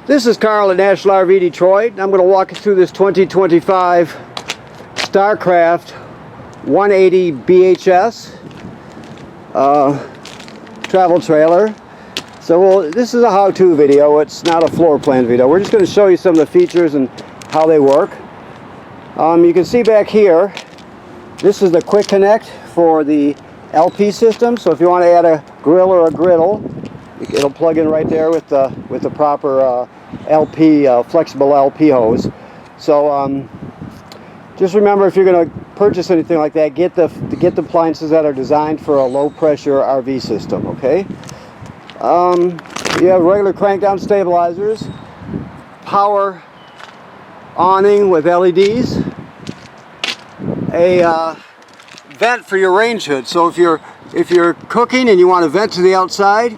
This is Carl at National RV Detroit. I'm going to walk you through this 2025 StarCraft 180 BHS travel trailer. So this is a how-to video. It's not a floor plan video. We're just going to show you some of the features and how they work. You can see back here, this is the quick connect for the LP system. So if you want to add a grill or a griddle, it'll plug in right there with the proper LP flexible LP hose. So just remember, if you're going to purchase anything like that, get the appliances that are designed for a low pressure RV system. Okay. You have regular crank down stabilizers, power awning with LEDs, a vent for your range hood. So if you're cooking and you want to vent to the outside,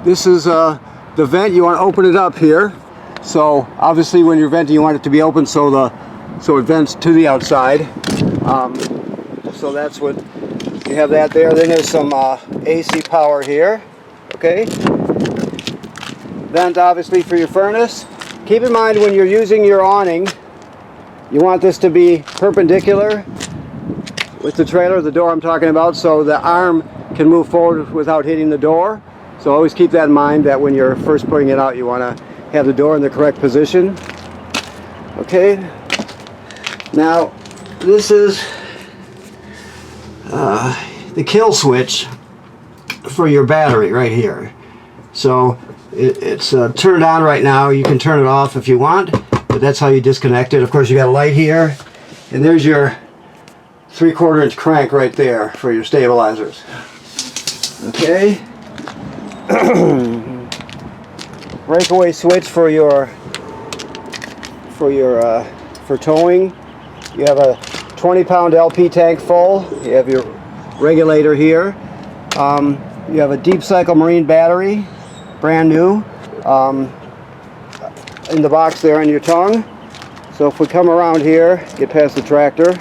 this is the vent. You want to open it up here. So obviously when you're venting, you want it to be open so it vents to the outside. So that's what you have that there. Then there's some AC power here. Okay. Vent obviously for your furnace. Keep in mind when you're using your awning, you want this to be perpendicular with the trailer, the door I'm talking about, so the arm can move forward without hitting the door. So always keep that in mind, that when you're first putting it out, you want to have the door in the correct position. Okay. Now this is the kill switch for your battery right here. So it's turned on right now. You can turn it off if you want, but that's how you disconnect it. Of course, you got a light here, and there's your 3/4 inch crank right there for your stabilizers. Okay. Breakaway switch for towing. You have a 20-pound LP tank full. You have your regulator here. You have a deep cycle marine battery, brand new, in the box there on your tongue. So if we come around here, get past the tractor,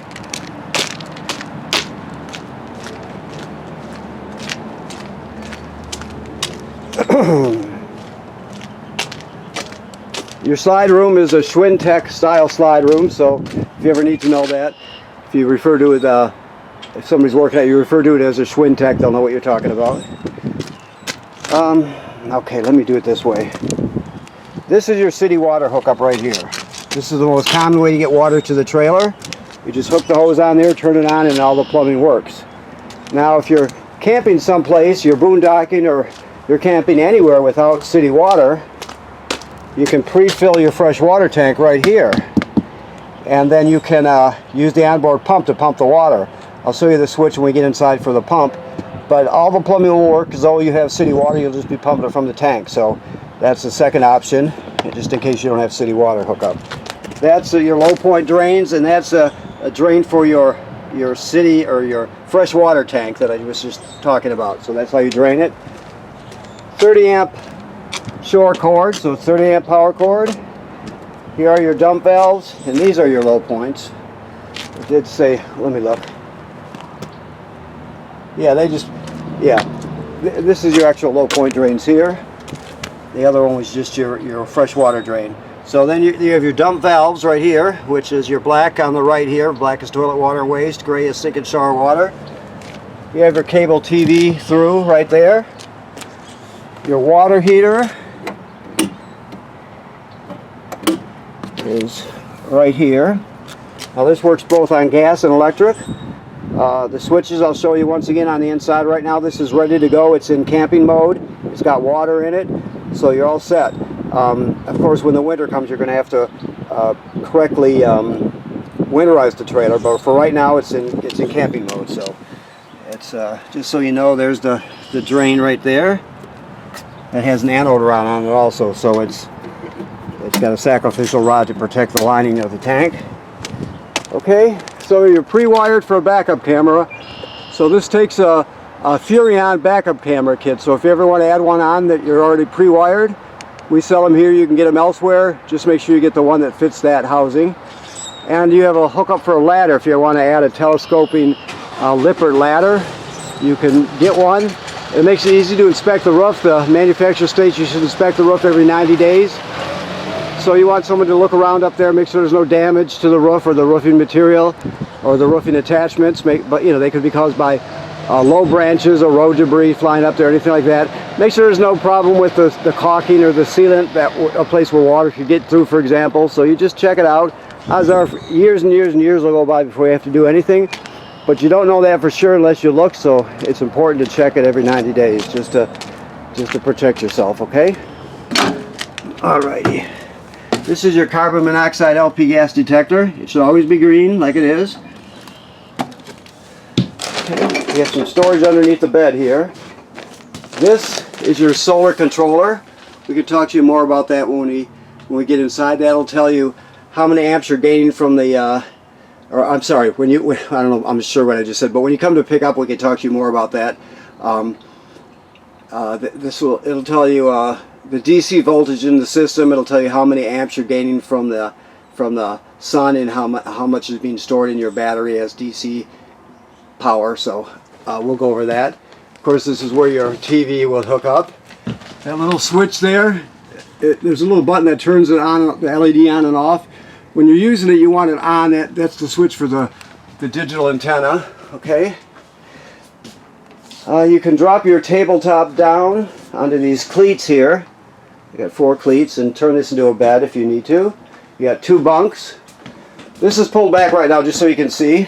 your slide room is a Schwinn style slide room. So if you ever need to know that, if you refer to it, if somebody's working at you, refer to it as a Schwinn, they'll know what you're talking about. Okay, let me do it this way. This is your city water hookup right here. This is the most common way to get water to the trailer. You just hook the hose on there, turn it on, and all the plumbing works. Now if you're camping someplace, you're boondocking, or you're camping anywhere without city water, you can pre-fill your fresh water tank right here. And then you can use the onboard pump to pump the water. I'll show you the switch when we get inside for the pump. But all the plumbing will work, because though you have city water, you'll just be pumping it from the tank. So that's the second option, just in case you don't have city water hookup. That's your low point drains, and that's a drain for your city or your fresh water tank that I was just talking about. So that's how you drain it. 30 amp shore cord, so 30 amp power cord. Here are your dump valves, and these are your low points. It did say, let me look. Yeah, this is your actual low point drains here. The other one was just your fresh water drain. So then you have your dump valves right here, which is your black on the right here. Black is toilet water waste, gray is sink and shower water. You have your cable TV through right there. Your water heater is right here. Now this works both on gas and electric. The switches I'll show you once again on the inside right now. This is ready to go. It's in camping mode. It's got water in it, so you're all set. Of course, when the winter comes, you're going to have to correctly winterize the trailer. But for right now, it's in camping mode. So it's just so you know, there's the drain right there. It has an anode rod on it also, so it's got a sacrificial rod to protect the lining of the tank. Okay, so you're pre-wired for a backup camera. So this takes a Furrion backup camera kit. So if you ever want to add one on that you're already pre-wired, we sell them here. You can get them elsewhere. Just make sure you get the one that fits that housing. And you have a hookup for a ladder. If you want to add a telescoping Lippert ladder, you can get one. It makes it easy to inspect the roof. The manufacturer states you should inspect the roof every 90 days. So you want someone to look around up there, make sure there's no damage to the roof or the roofing material or the roofing attachments. But you know, they could be caused by low branches or road debris flying up there, anything like that. Make sure there's no problem with the caulking or the sealant, a place where water could get through, for example. So you just check it out. Odds are years and years and years will go by before you have to do anything. But you don't know that for sure unless you look, so it's important to check it every 90 days just to protect yourself, okay? Alrighty. This is your carbon monoxide LP gas detector. It should always be green like it is. Okay. We have some storage underneath the bed here. This is your solar controller. We can talk to you more about that when we get inside. That'll tell you how many amps you're gaining from the or I'm sorry, I don't know, I'm sure what I just said, but when you come to pick up, we can talk to you more about that. It'll tell you the DC voltage in the system. It'll tell you how many amps you're gaining from the sun and how much is being stored in your battery as DC power. So we'll go over that. Of course, this is where your TV will hook up. That little switch there, there's a little button that turns it on, the LED on and off. When you're using it, you want it on. That's the switch for the digital antenna. Okay. You can drop your tabletop down onto these cleats here. You got 4 cleats, and turn this into a bed if you need to. You got 2 bunks. This is pulled back right now just so you can see.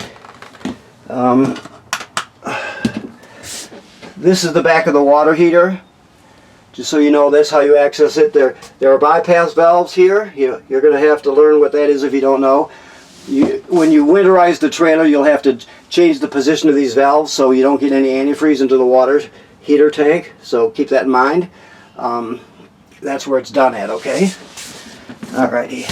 This is the back of the water heater. Just so you know, that's how you access it. There are bypass valves here. You're going to have to learn what that is if you don't know. When you winterize the trailer, you'll have to change the position of these valves so you don't get any antifreeze into the water heater tank. So keep that in mind. That's where it's done at, okay? Alrighty.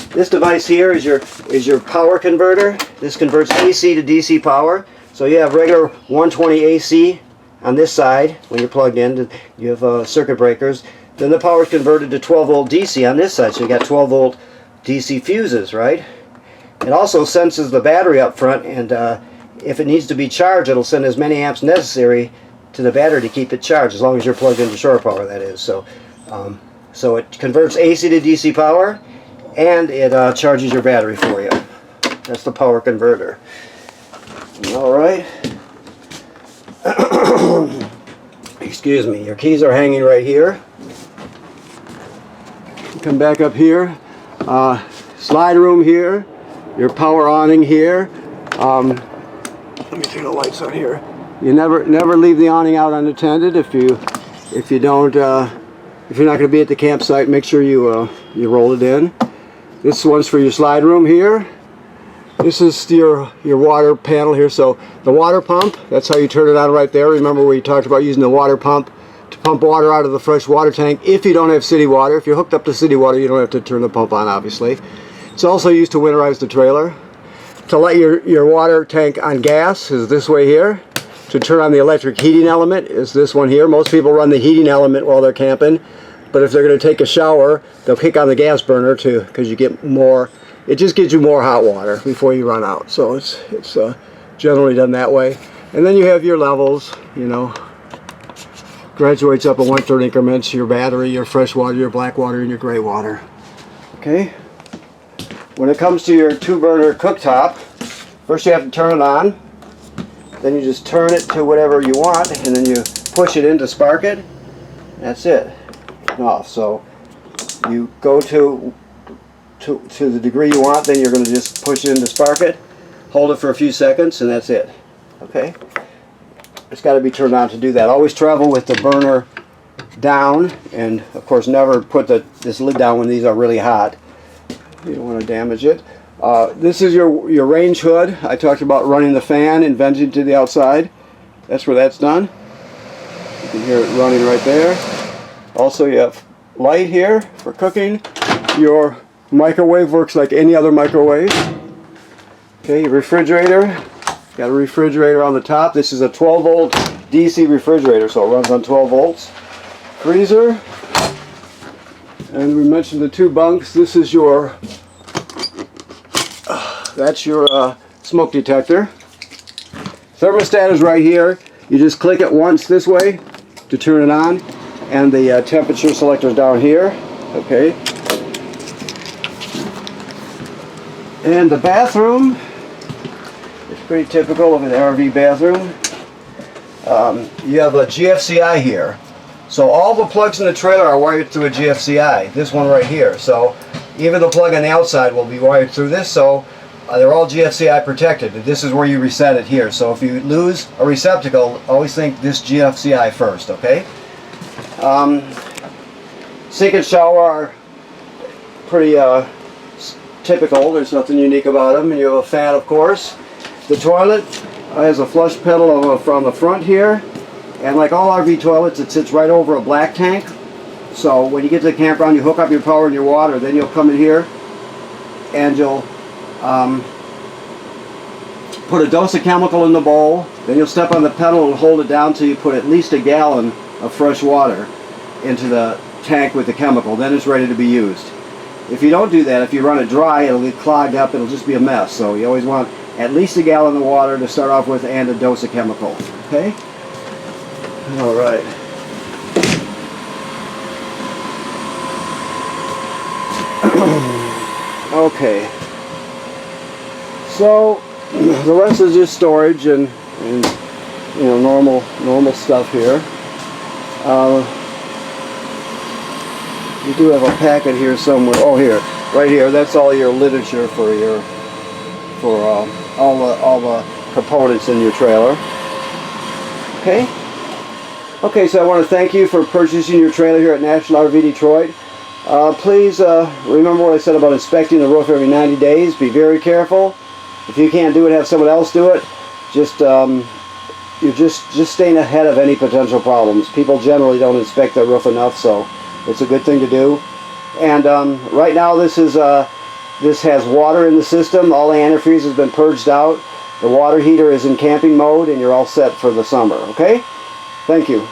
This device here is your power converter. This converts AC to DC power. So you have regular 120 AC on this side when you're plugged in. You have circuit breakers. Then the power is converted to 12 volt DC on this side. So you got 12 volt DC fuses, right? It also senses the battery up front, and if it needs to be charged, it'll send as many amps necessary to the battery to keep it charged, as long as you're plugged into shore power, that is. So it converts AC to DC power, and it charges your battery for you. That's the power converter. Alright. Excuse me, your keys are hanging right here. Come back up here. Slide room here. Your power awning here. Let me turn the lights on here. You never leave the awning out unattended. If you're not going to be at the campsite, make sure you roll it in. This one's for your slide room here. This is your water panel here. So the water pump, that's how you turn it on right there. Remember we talked about using the water pump to pump water out of the fresh water tank if you don't have city water. If you're hooked up to city water, you don't have to turn the pump on, obviously. It's also used to winterize the trailer. To light your water tank on gas is this way here. To turn on the electric heating element is this one here. Most people run the heating element while they're camping, but if they're going to take a shower, they'll kick on the gas burner too, because you get more. It just gives you more hot water before you run out. So it's generally done that way. And then you have your levels. You know, graduates up in 1/3 increments. Your battery, your fresh water, your black water, and your gray water. Okay. When it comes to your 2-burner cooktop, first you have to turn it on. Then you just turn it to whatever you want, and then you push it in to spark it. That's it. Off. So you go to the degree you want, then you're going to just push it in to spark it, hold it for a few seconds, and that's it. Okay? It's got to be turned on to do that. Always travel with the burner down, and of course never put this lid down when these are really hot. You don't want to damage it. This is your range hood. I talked about running the fan and venting to the outside. That's where that's done. You can hear it running right there. Also, you have light here for cooking. Your microwave works like any other microwave. Okay, your refrigerator. Got a refrigerator on the top. This is a 12 volt DC refrigerator, so it runs on 12 volts. Freezer. And we mentioned the 2 bunks. This is your that's your smoke detector. Thermostat is right here. You just click it once this way to turn it on, and the temperature selector is down here. Okay. And the bathroom is pretty typical of an RV bathroom. You have a GFCI here. So all the plugs in the trailer are wired through a GFCI. This one right here. So even the plug on the outside will be wired through this. So they're all GFCI protected. This is where you reset it here. So if you lose a receptacle, always think this GFCI first, okay? Sink and shower are pretty typical. There's nothing unique about them. And you have a fan, of course. The toilet has a flush pedal from the front here. And like all RV toilets, it sits right over a black tank. So when you get to the campground, you hook up your power and your water. Then you'll come in here and you'll put a dose of chemical in the bowl. Then you'll step on the pedal and hold it down till you put at least a gallon of fresh water into the tank with the chemical. Then it's ready to be used. If you don't do that, if you run it dry, it'll get clogged up. It'll just be a mess. So you always want at least a gallon of water to start off with and a dose of chemical. Okay? All right. Okay. So the rest is just storage and you know, normal stuff here. You do have a packet here somewhere. Oh, here, right here. That's all your literature for all the components in your trailer. Okay. Okay, so I want to thank you for purchasing your trailer here at National RV Detroit. Please remember what I said about inspecting the roof every 90 days. Be very careful. If you can't do it, have someone else do it. You're just staying ahead of any potential problems. People generally don't inspect their roof enough, so it's a good thing to do. And right now this has water in the system. All the antifreeze has been purged out. The water heater is in camping mode, and you're all set for the summer. Okay? Thank you.